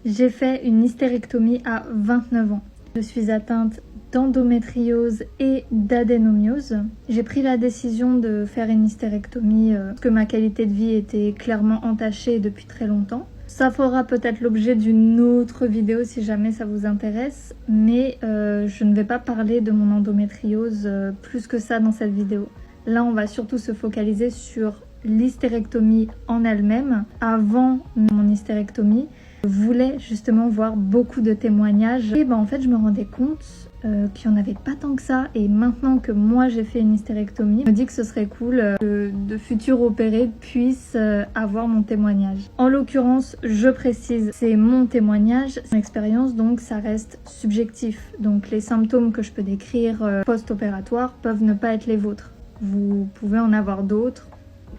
J'ai fait une hystérectomie à 29 ans. Je suis atteinte d'endométriose et d'adénomiose. J'ai pris la décision de faire une hystérectomie parce que ma qualité de vie était clairement entachée depuis très longtemps. Ça fera peut-être l'objet d'une autre vidéo si jamais ça vous intéresse, mais je ne vais pas parler de mon endométriose plus que ça dans cette vidéo. Là, on va surtout se focaliser sur l'hystérectomie en elle-même. Avant mon hystérectomie, je voulais justement voir beaucoup de témoignages et en fait je me rendais compte qu'il n'y en avait pas tant que ça, et maintenant que moi j'ai fait une hystérectomie, je me dis que ce serait cool que de futurs opérés puissent avoir mon témoignage. En l'occurrence, je précise, c'est mon témoignage, c'est mon expérience, donc ça reste subjectif. Donc les symptômes que je peux décrire post-opératoire peuvent ne pas être les vôtres. Vous pouvez en avoir d'autres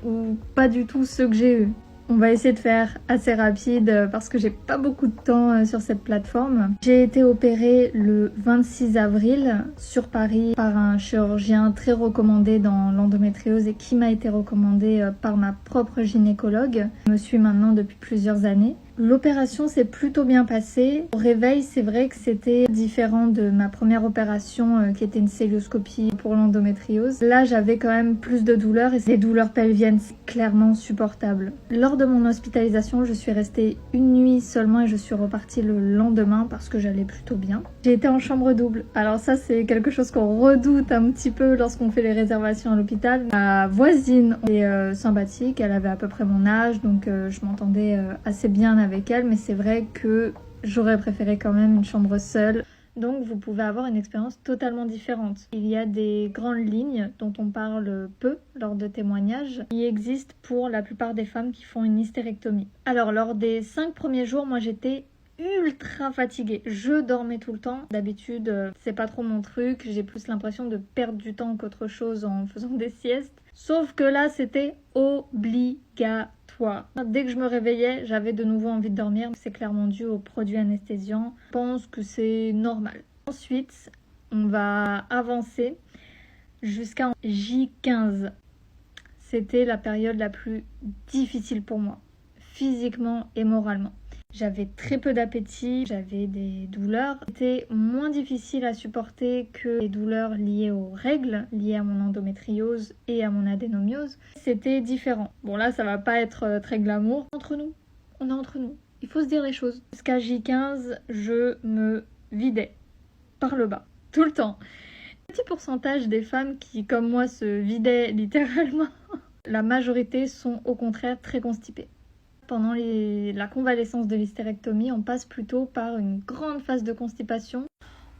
ou pas du tout ceux que j'ai eus. On va essayer de faire assez rapide parce que j'ai pas beaucoup de temps sur cette plateforme. J'ai été opérée le 26 avril sur Paris par un chirurgien très recommandé dans l'endométriose et qui m'a été recommandé par ma propre gynécologue. Je me suis maintenant depuis plusieurs années. L'opération s'est plutôt bien passée. Au réveil, c'est vrai que c'était différent de ma première opération qui était une cœlioscopie pour l'endométriose. Là, j'avais quand même plus de douleurs et les douleurs pelviennes, c'est clairement supportable. Lors de mon hospitalisation, je suis restée une nuit seulement et je suis repartie le lendemain parce que j'allais plutôt bien. J'ai été en chambre double. Alors ça, c'est quelque chose qu'on redoute un petit peu lorsqu'on fait les réservations à l'hôpital. Ma voisine est sympathique, elle avait à peu près mon âge, donc je m'entendais assez bien avec elle, mais c'est vrai que j'aurais préféré quand même une chambre seule. Donc vous pouvez avoir une expérience totalement différente. Il y a des grandes lignes dont on parle peu lors de témoignages qui existent pour la plupart des femmes qui font une hystérectomie. Alors lors des 5 premiers jours, moi j'étais ultra fatiguée. Je dormais tout le temps. D'habitude, c'est pas trop mon truc. J'ai plus l'impression de perdre du temps qu'autre chose en faisant des siestes. Sauf que là, c'était obligatoire. Dès que je me réveillais, j'avais de nouveau envie de dormir. C'est clairement dû aux produits anesthésiants. Je pense que c'est normal. Ensuite, on va avancer jusqu'à J15. C'était la période la plus difficile pour moi, physiquement et moralement. J'avais très peu d'appétit, j'avais des douleurs. C'était moins difficile à supporter que les douleurs liées aux règles, liées à mon endométriose et à mon adénomiose. C'était différent. Bon là, ça va pas être très glamour. Entre nous, on est entre nous. Il faut se dire les choses. Jusqu'à J15, je me vidais par le bas, tout le temps. Petit pourcentage des femmes qui, comme moi, se vidaient littéralement. La majorité sont au contraire très constipées. Pendant la convalescence de l'hystérectomie, on passe plutôt par une grande phase de constipation.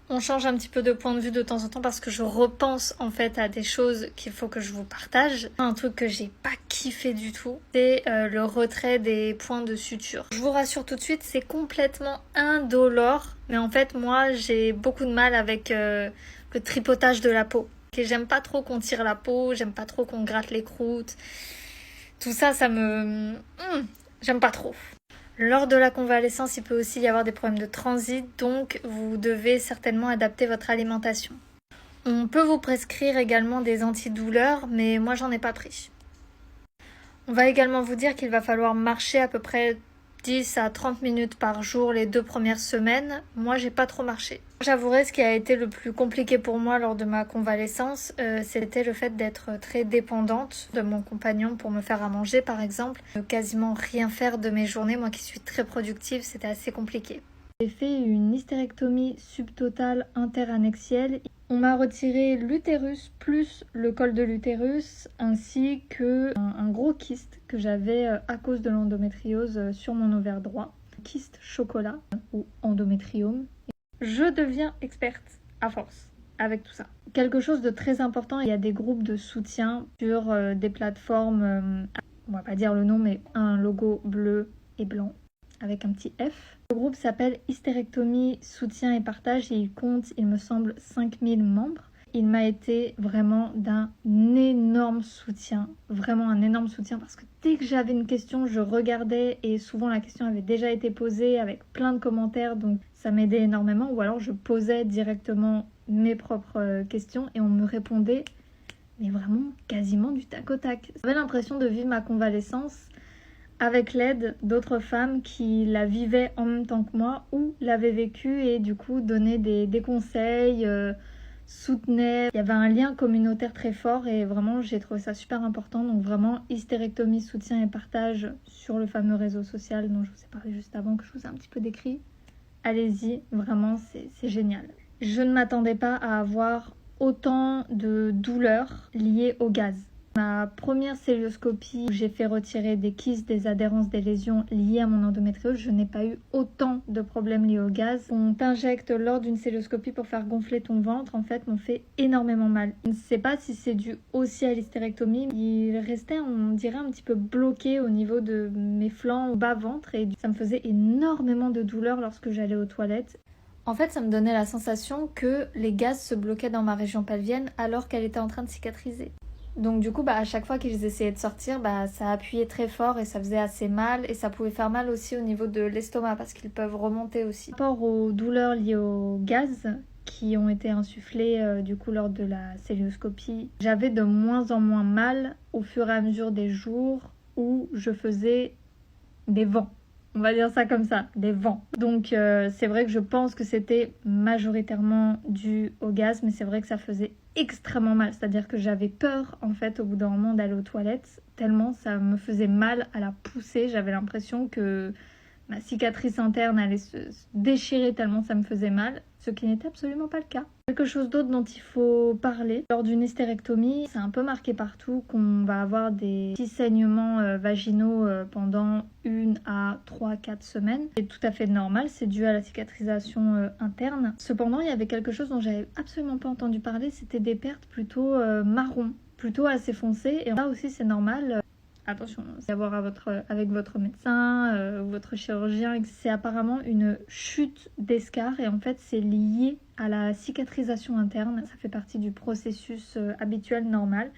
On change un petit peu de point de vue de temps en temps parce que je repense en fait à des choses qu'il faut que je vous partage. Un truc que j'ai pas kiffé du tout, c'est le retrait des points de suture. Je vous rassure tout de suite, c'est complètement indolore. Mais en fait, moi, j'ai beaucoup de mal avec le tripotage de la peau. Et j'aime pas trop qu'on tire la peau, j'aime pas trop qu'on gratte les croûtes. Tout ça, ça me... j'aime pas trop. Lors de la convalescence, il peut aussi y avoir des problèmes de transit, donc vous devez certainement adapter votre alimentation. On peut vous prescrire également des antidouleurs, mais moi j'en ai pas pris. On va également vous dire qu'il va falloir marcher à peu près 10 à 30 minutes par jour les 2 premières semaines. Moi, j'ai pas trop marché. J'avouerai, ce qui a été le plus compliqué pour moi lors de ma convalescence, c'était le fait d'être très dépendante de mon compagnon pour me faire à manger, par exemple. Quasiment rien faire de mes journées, moi qui suis très productive, c'était assez compliqué. J'ai fait une hystérectomie subtotale interannexielle. On m'a retiré l'utérus plus le col de l'utérus ainsi que un gros kyste que j'avais à cause de l'endométriose sur mon ovaire droit. Kyste chocolat ou endométriome. Je deviens experte à force avec tout ça. Quelque chose de très important, il y a des groupes de soutien sur des plateformes, on va pas dire le nom, mais un logo bleu et blanc avec un petit F. Le groupe s'appelle Hystérectomie, Soutien et Partage et il compte, il me semble, 5000 membres. Il m'a été vraiment d'un énorme soutien, vraiment un énorme soutien parce que dès que j'avais une question, je regardais et souvent la question avait déjà été posée avec plein de commentaires, donc ça m'aidait énormément. Ou alors je posais directement mes propres questions et on me répondait, mais vraiment quasiment du tac au tac. J'avais l'impression de vivre ma convalescence avec l'aide d'autres femmes qui la vivaient en même temps que moi ou l'avaient vécu et du coup donnaient des conseils, soutenaient. Il y avait un lien communautaire très fort et vraiment j'ai trouvé ça super important. Donc vraiment hystérectomie, soutien et partage sur le fameux réseau social dont je vous ai parlé juste avant, que je vous ai un petit peu décrit. Allez-y, vraiment c'est génial. Je ne m'attendais pas à avoir autant de douleurs liées au gaz. Ma première célioscopie où j'ai fait retirer des kystes, des adhérences, des lésions liées à mon endométriose, je n'ai pas eu autant de problèmes liés au gaz. On t'injecte lors d'une célioscopie pour faire gonfler ton ventre, en fait, m'ont fait énormément mal. Je ne sais pas si c'est dû aussi à l'hystérectomie. Il restait, on dirait, un petit peu bloqué au niveau de mes flancs, au bas-ventre, et ça me faisait énormément de douleur lorsque j'allais aux toilettes. En fait, ça me donnait la sensation que les gaz se bloquaient dans ma région pelvienne alors qu'elle était en train de cicatriser. Donc du coup, à chaque fois qu'ils essayaient de sortir, ça appuyait très fort et ça faisait assez mal. Et ça pouvait faire mal aussi au niveau de l'estomac parce qu'ils peuvent remonter aussi. Par rapport aux douleurs liées au gaz qui ont été insufflées du coup lors de la célioscopie, j'avais de moins en moins mal au fur et à mesure des jours où je faisais des vents. On va dire ça comme ça, des vents. Donc c'est vrai que je pense que c'était majoritairement dû au gaz, mais c'est vrai que ça faisait extrêmement mal. C'est-à-dire que j'avais peur en fait au bout d'un moment d'aller aux toilettes, tellement ça me faisait mal à la poussée. J'avais l'impression que ma cicatrice interne allait se déchirer tellement ça me faisait mal, ce qui n'était absolument pas le cas. Quelque chose d'autre dont il faut parler, lors d'une hystérectomie, c'est un peu marqué partout qu'on va avoir des petits saignements vaginaux pendant 1 à 3-4 semaines. C'est tout à fait normal, c'est dû à la cicatrisation interne. Cependant, il y avait quelque chose dont j'avais absolument pas entendu parler, c'était des pertes plutôt marron, plutôt assez foncées. Et là aussi, c'est normal. Attention, c'est à voir avec votre médecin ou votre chirurgien. C'est apparemment une chute d'escarre et en fait c'est lié à la cicatrisation interne. Ça fait partie du processus habituel normal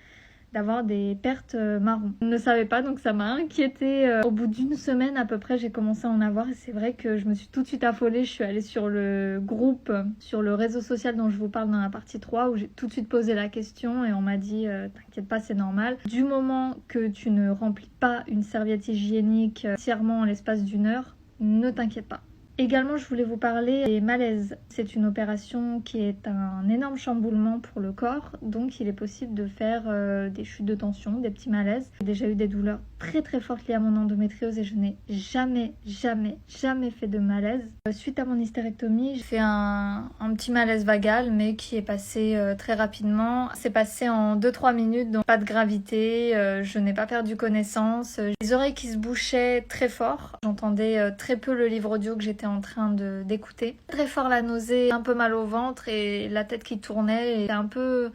d'avoir des pertes marron. Je ne savais pas, donc ça m'a inquiétée. Au bout d'une semaine à peu près, j'ai commencé à en avoir et c'est vrai que je me suis tout de suite affolée. Je suis allée sur le groupe, sur le réseau social dont je vous parle dans la partie 3 où j'ai tout de suite posé la question et on m'a dit t'inquiète pas, c'est normal. Du moment que tu ne remplis pas une serviette hygiénique entièrement en l'espace d'1 heure, ne t'inquiète pas. Également, je voulais vous parler des malaises. C'est une opération qui est un énorme chamboulement pour le corps, donc il est possible de faire des chutes de tension, des petits malaises. J'ai déjà eu des douleurs très très fortes liées à mon endométriose et je n'ai jamais fait de malaise. Suite à mon hystérectomie, j'ai fait un petit malaise vagal, mais qui est passé très rapidement. C'est passé en 2-3 minutes, donc pas de gravité, je n'ai pas perdu connaissance. Les oreilles qui se bouchaient très fort, j'entendais très peu le livre audio que j'étais en train d'écouter. Très fort la nausée, un peu mal au ventre et la tête qui tournait et un peu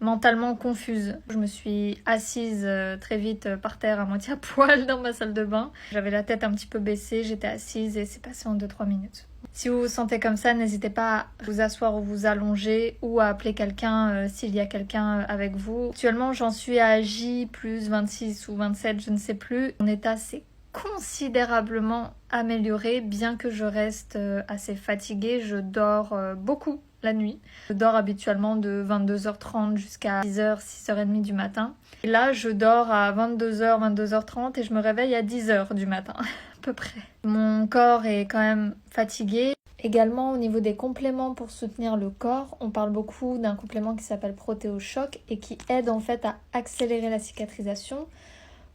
mentalement confuse. Je me suis assise très vite par terre à moitié à poil dans ma salle de bain. J'avais la tête un petit peu baissée, j'étais assise et c'est passé en 2-3 minutes. Si vous vous sentez comme ça, n'hésitez pas à vous asseoir ou vous allonger ou à appeler quelqu'un s'il y a quelqu'un avec vous. Actuellement, j'en suis à J plus 26 ou 27, je ne sais plus. Mon état s'est considérablement amélioré, bien que je reste assez fatiguée. Je dors beaucoup la nuit. Je dors habituellement de 22h30 jusqu'à 6h, 6h30 du matin. Et là, je dors à 22h, 22h30 et je me réveille à 10h du matin, à peu près. Mon corps est quand même fatigué. Également, au niveau des compléments pour soutenir le corps, on parle beaucoup d'un complément qui s'appelle ProtéoChoc et qui aide en fait à accélérer la cicatrisation.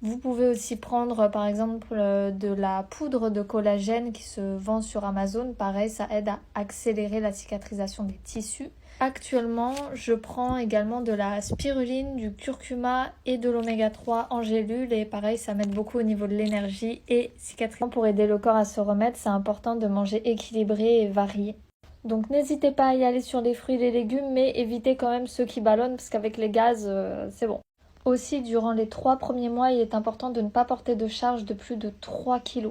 Vous pouvez aussi prendre par exemple de la poudre de collagène qui se vend sur Amazon. Pareil, ça aide à accélérer la cicatrisation des tissus. Actuellement, je prends également de la spiruline, du curcuma et de l'oméga 3 en gélule. Et pareil, ça m'aide beaucoup au niveau de l'énergie et cicatrisation. Pour aider le corps à se remettre, c'est important de manger équilibré et varié. Donc n'hésitez pas à y aller sur les fruits et les légumes, mais évitez quand même ceux qui ballonnent parce qu'avec les gaz, c'est bon. Aussi, durant les 3 premiers mois, il est important de ne pas porter de charge de plus de 3 kg.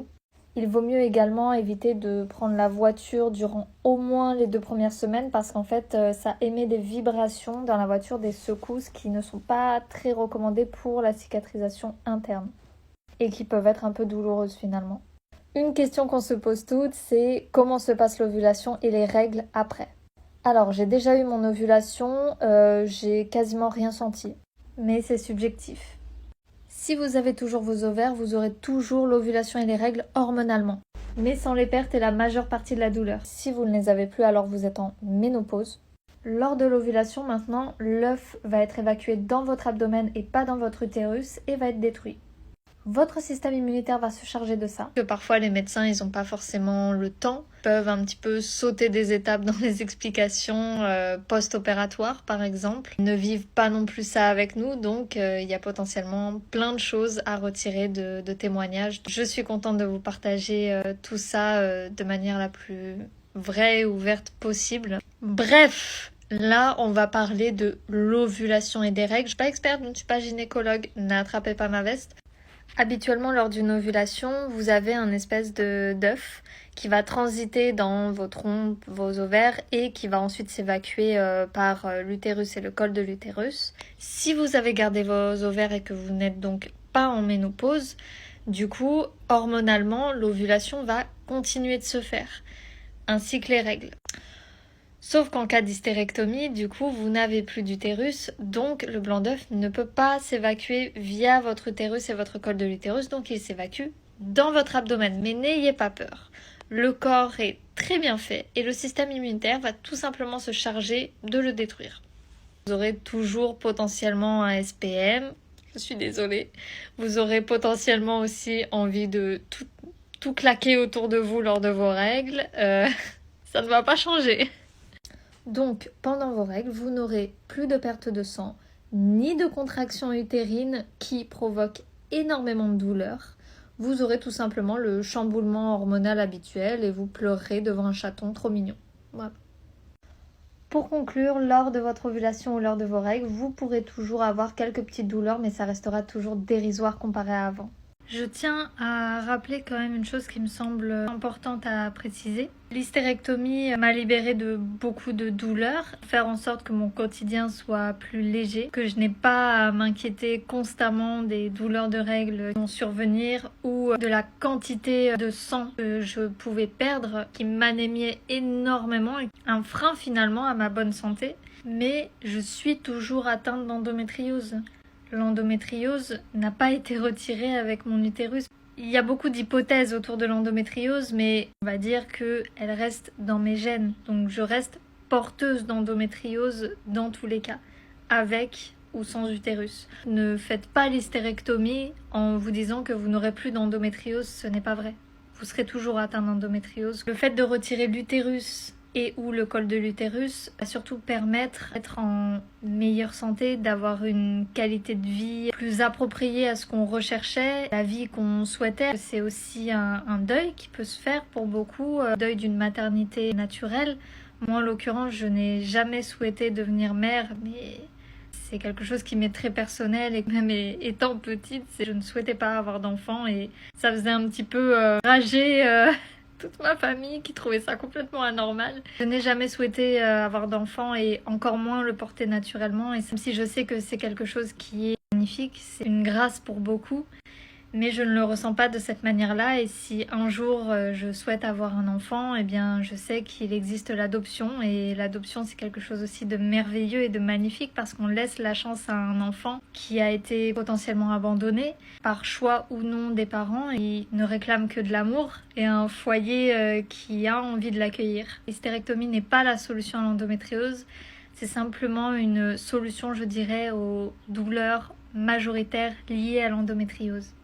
Il vaut mieux également éviter de prendre la voiture durant au moins les 2 premières semaines parce qu'en fait, ça émet des vibrations dans la voiture, des secousses qui ne sont pas très recommandées pour la cicatrisation interne et qui peuvent être un peu douloureuses finalement. Une question qu'on se pose toutes, c'est comment se passe l'ovulation et les règles après. Alors, j'ai déjà eu mon ovulation, j'ai quasiment rien senti. Mais c'est subjectif. Si vous avez toujours vos ovaires, vous aurez toujours l'ovulation et les règles hormonalement, mais sans les pertes et la majeure partie de la douleur. Si vous ne les avez plus, alors vous êtes en ménopause. Lors de l'ovulation, maintenant, l'œuf va être évacué dans votre abdomen et pas dans votre utérus et va être détruit. Votre système immunitaire va se charger de ça. Que parfois les médecins, ils n'ont pas forcément le temps, peuvent un petit peu sauter des étapes dans les explications post-opératoires par exemple. Ils ne vivent pas non plus ça avec nous, donc il y a potentiellement plein de choses à retirer de témoignages. Je suis contente de vous partager tout ça de manière la plus vraie et ouverte possible. Bref, là, on va parler de l'ovulation et des règles. Je suis pas experte, je ne suis pas gynécologue, n'attrapez pas ma veste. Habituellement, lors d'une ovulation, vous avez un espèce d'œuf qui va transiter dans vos trompes, vos ovaires et qui va ensuite s'évacuer par l'utérus et le col de l'utérus. Si vous avez gardé vos ovaires et que vous n'êtes donc pas en ménopause, du coup, hormonalement, l'ovulation va continuer de se faire, ainsi que les règles. Sauf qu'en cas d'hystérectomie, du coup, vous n'avez plus d'utérus, donc le blanc d'œuf ne peut pas s'évacuer via votre utérus et votre col de l'utérus, donc il s'évacue dans votre abdomen. Mais n'ayez pas peur, le corps est très bien fait et le système immunitaire va tout simplement se charger de le détruire. Vous aurez toujours potentiellement un SPM, je suis désolée, vous aurez potentiellement aussi envie de tout claquer autour de vous lors de vos règles, ça ne va pas changer. Donc, pendant vos règles, vous n'aurez plus de perte de sang, ni de contraction utérine qui provoque énormément de douleur. Vous aurez tout simplement le chamboulement hormonal habituel et vous pleurerez devant un chaton trop mignon. Voilà. Pour conclure, lors de votre ovulation ou lors de vos règles, vous pourrez toujours avoir quelques petites douleurs, mais ça restera toujours dérisoire comparé à avant. Je tiens à rappeler quand même une chose qui me semble importante à préciser. L'hystérectomie m'a libérée de beaucoup de douleurs, faire en sorte que mon quotidien soit plus léger, que je n'ai pas à m'inquiéter constamment des douleurs de règles qui vont survenir ou de la quantité de sang que je pouvais perdre, qui m'anémiait énormément, un frein finalement à ma bonne santé. Mais je suis toujours atteinte d'endométriose. L'endométriose n'a pas été retirée avec mon utérus. Il y a beaucoup d'hypothèses autour de l'endométriose, mais on va dire qu'elle reste dans mes gènes. Donc je reste porteuse d'endométriose dans tous les cas, avec ou sans utérus. Ne faites pas l'hystérectomie en vous disant que vous n'aurez plus d'endométriose, ce n'est pas vrai. Vous serez toujours atteint d'endométriose. Le fait de retirer l'utérus et ou le col de l'utérus va surtout permettre d'être en meilleure santé, d'avoir une qualité de vie plus appropriée à ce qu'on recherchait, la vie qu'on souhaitait. C'est aussi un deuil qui peut se faire pour beaucoup, deuil d'une maternité naturelle. Moi en l'occurrence, je n'ai jamais souhaité devenir mère, mais c'est quelque chose qui m'est très personnel et même étant petite, je ne souhaitais pas avoir d'enfant et ça faisait un petit peu rager toute ma famille qui trouvait ça complètement anormal. Je n'ai jamais souhaité avoir d'enfant et encore moins le porter naturellement. Et même si je sais que c'est quelque chose qui est magnifique, c'est une grâce pour beaucoup, mais je ne le ressens pas de cette manière-là. Et si un jour je souhaite avoir un enfant, eh bien je sais qu'il existe l'adoption. Et l'adoption, c'est quelque chose aussi de merveilleux et de magnifique parce qu'on laisse la chance à un enfant qui a été potentiellement abandonné par choix ou non des parents. Il ne réclame que de l'amour et un foyer qui a envie de l'accueillir. L'hystérectomie n'est pas la solution à l'endométriose. C'est simplement une solution, je dirais, aux douleurs majoritaires liées à l'endométriose.